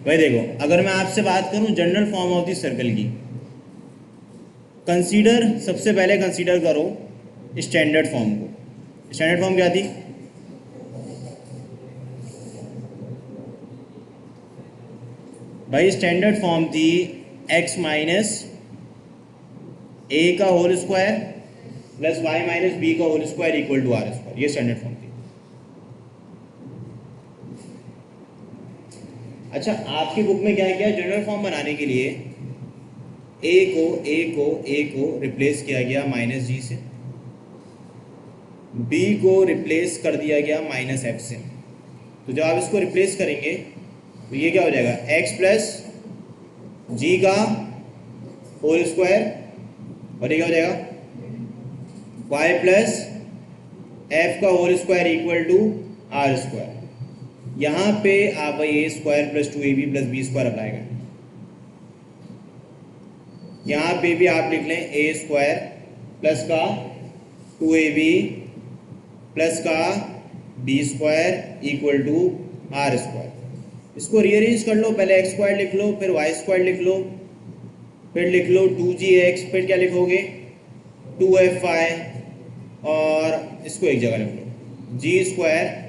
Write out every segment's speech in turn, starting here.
भाई देखो, अगर मैं आपसे बात करूं general form of the circle की, कंसीडर, सबसे पहले कंसीडर करो स्टैंडर्ड फॉर्म को। स्टैंडर्ड फॉर्म क्या थी? भाई स्टैंडर्ड फॉर्म थी x माइनस ए का whole square plus y minus b का whole square equal to are square. ये स्टैंडर्ड फॉर्म थी। अच्छा, आपकी बुक में क्या किया? जनरल फॉर्म बनाने के लिए ए को रिप्लेस किया गया माइनस जी से, बी को रिप्लेस कर दिया गया माइनस एफ से। तो जब आप इसको रिप्लेस करेंगे तो ये क्या हो जाएगा? x प्लस जी का होल स्क्वायर, और ये क्या हो जाएगा? y प्लस एफ का whole square equal to are square. यहाँ पे आप a square plus 2ab plus b square apply करें। यहाँ पे भी आप लिख लें ए स्क्वायर प्लस का 2ab प्लस का B square equal to are square. इसको रीअरेंज कर लो, पहले एक्स स्क्वायर लिख लो, फिर वाई स्क्वायर लिख लो, फिर लिख लो 2gx, फिर क्या लिखोगे? 2fy, और इसको एक जगह लिख लो g square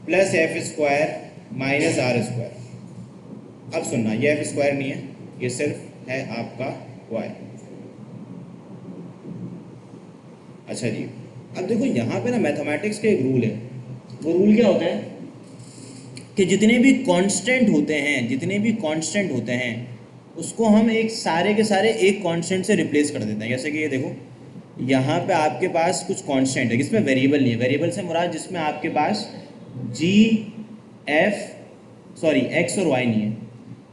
plus F square minus r square. अब सुनना, ये एफ स्क्वायर नहीं है, ये सिर्फ है आपका वाई। अच्छा जी, अब देखो यहाँ पे ना मैथमेटिक्स का एक रूल है। वो रूल क्या होता है कि जितने भी कांस्टेंट होते हैं उसको हम एक सारे के सारे एक कांस्टेंट से रिप्लेस कर देते हैं। जैसे कि ये देखो, यहाँ पे आपके पास कुछ कांस्टेंट है जिसमें वेरिएबल नहीं है। वेरिएबल से मुराद जिसमें आपके पास एक्स और वाई नहीं है।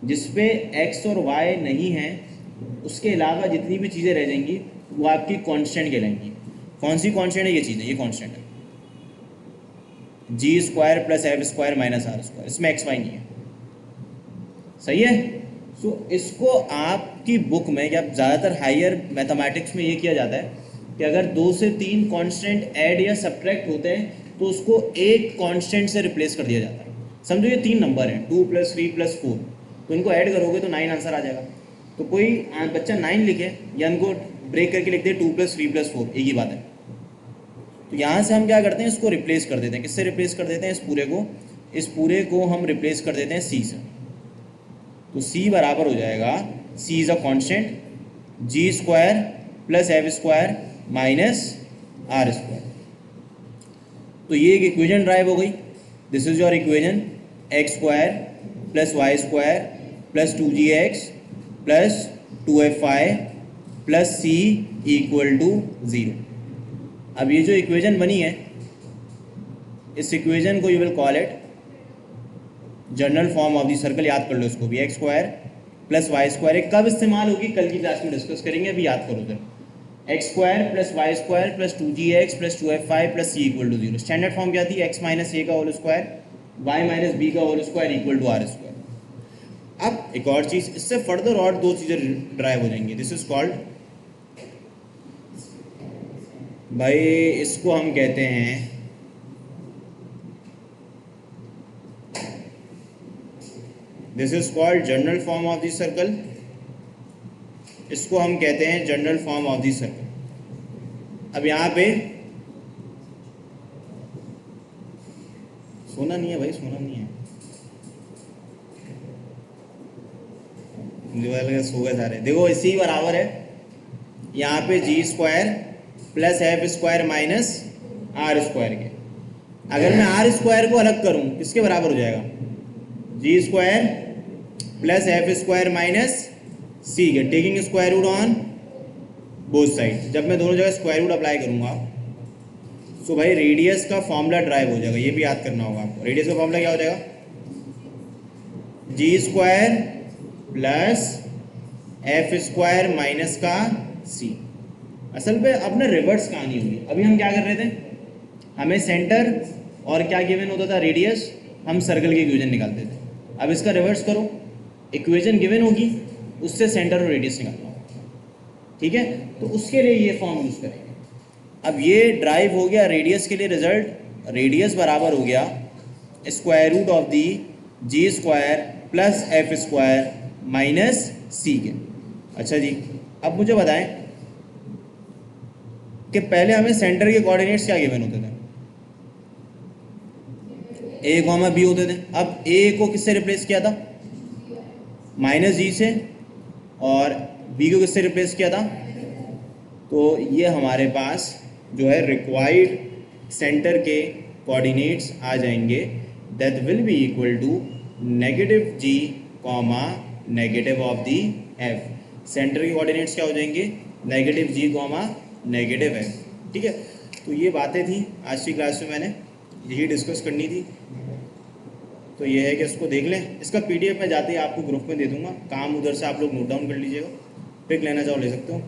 जिसपे एक्स और वाई नहीं है उसके अलावा जितनी भी चीज़ें रह जाएंगी वो आपकी कांस्टेंट कहलाएंगी। कौन सी कांस्टेंट है? ये चीज़ है, ये कांस्टेंट है g square plus F square minus r square. इसमें एक्स वाई नहीं है। सही है? सो इसको आपकी बुक में या ज़्यादातर हायर मैथमेटिक्स में ये किया जाता है कि अगर 2 से 3 कांस्टेंट ऐड या सब्ट्रैक्ट होते हैं तो उसको एक कांस्टेंट से रिप्लेस कर दिया जाता है। समझो ये 3 नंबर हैं 2 + 3 + 4, तो इनको ऐड करोगे तो 9 आंसर आ जाएगा। तो कोई बच्चा 9 लिखे या इनको ब्रेक करके लिख दे 2 + 3 + 4, एक ही बात है। तो यहाँ से हम क्या करते हैं? इसको रिप्लेस कर देते हैं। किससे रिप्लेस कर देते हैं? इस पूरे को हम रिप्लेस कर देते हैं सी से। तो सी बराबर हो जाएगा, c is a constant g square plus F square minus r square. तो ये एक इक्वेशन ड्राइव हो गई। This is your equation x square plus Y square plus 2gx plus 2fy plus c equal to 0। अब ये जो equation बनी है, इस इक्वेशन को you will call it general form of the circle. याद कर लो इसको भी, X square plus Y square. कब इस्तेमाल होगी? कल की क्लास में डिस्कस करेंगे, अभी याद करो जरा। X square plus Y square plus 2gx plus 2fy plus c equal to 0। Standard form क्या थी? एक्स माइनस ए का whole square y minus b का whole square equal to are square. अब एक और चीज़, इससे फर्दर और 2 चीज़ें ड्राइव हो जाएंगी। दिस इज कॉल्ड, भाई इसको हम कहते हैं this is called general form of the circle. इसको हम कहते हैं general form of the circle. अब यहाँ पे सोना नहीं है भाई, सोना नहीं है, सो गए सारे। देखो इसी बराबर है यहाँ पे g square plus F square minus r square के। अगर मैं आर स्क्वायर को अलग करूँ किसके बराबर हो जाएगा? जी square plus F square minus c के, taking square root on both side. जब मैं दोनों जगह स्क्वायर रूट अप्लाई करूँगा तो भाई रेडियस का फॉर्मूला ड्राइव हो जाएगा। ये भी याद करना होगा आपको। रेडियस का फॉर्मूला क्या हो जाएगा? जी square plus F square minus का सी। असल पे अब ना रिवर्स कहानी हुई। अभी हम क्या कर रहे थे? हमें सेंटर और क्या गिवन होता था? रेडियस। हम सर्कल की इक्वेशन निकालते थे। अब इसका रिवर्स करो, इक्वेशन गिवन होगी, उससे सेंटर और रेडियस निकालना होगा। ठीक है? तो उसके लिए ये फॉर्म यूज़ करेंगे। अब ये ड्राइव हो गया रेडियस के लिए रिजल्ट। रेडियस बराबर हो गया square root of the g square plus F square minus c के। अच्छा जी, अब मुझे बताएं कि पहले हमें सेंटर के कोऑर्डिनेट्स क्या गिवन होते थे, ए कॉमा बी होते थे। अब ए को किससे रिप्लेस किया था, माइनस जी से, और बी को किससे रिप्लेस किया था, तो ये हमारे पास जो है रिक्वायर्ड सेंटर के कोऑर्डिनेट्स आ जाएंगे, that will be equal to negative G comma negative of the F. Centre के कोऑर्डिनेट्स क्या हो जाएंगे, negative G comma negative F. ठीक है, तो ये बातें थी आज की क्लास में, मैंने यही डिस्कस करनी थी। तो ये है कि इसको देख लें, इसका पीडीएफ मैं जाते ही आपको ग्रुप में दे दूंगा, काम उधर से आप लोग नोट डाउन कर लीजिएगा, पिक लेना चाहो ले सकते हो।